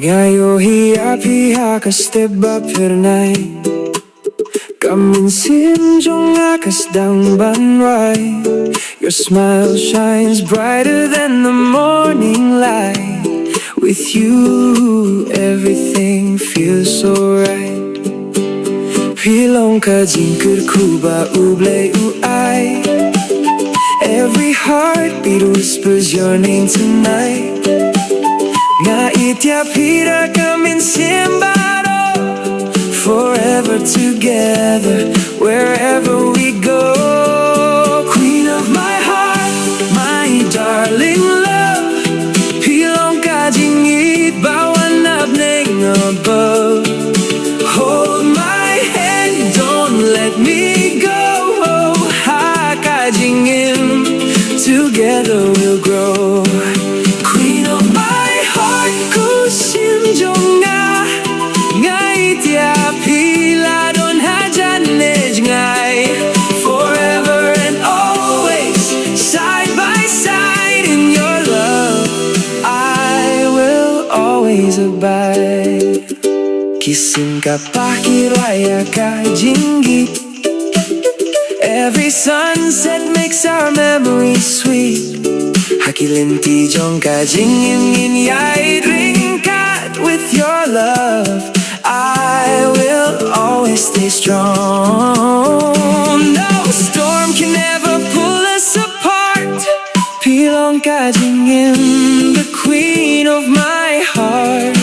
Ngayon hiya-piya ka step ba pernay Kamin Syiem Jong akas dang banway. Your smile shines brighter than the morning light. With you everything feels so right. Pilong ka jingbit kuba ublay uay. Every heartbeat whispers your name tonight. Nga itya pira kamin Syiem baro. Forever together, wherever we go. Queen of my heart, my darling love. Pilong ka jingbit bawan abneng above. Hold my hand, don't let me go. Ha ka jingbit, together we'll grow. Queen of my heart, ko Syiem Jong nga itya pila don hajanej ngay. Forever and always, side by side in your love, I will always abide. Kisim ka pakiraya ka jingbit. Every sunset makes our memories sweet. Hakilinti Jong ka jingbit yay drink kat with your love. I will always stay strong. No storm can ever pull us apart. Pilong ka jingbit, the queen of my heart.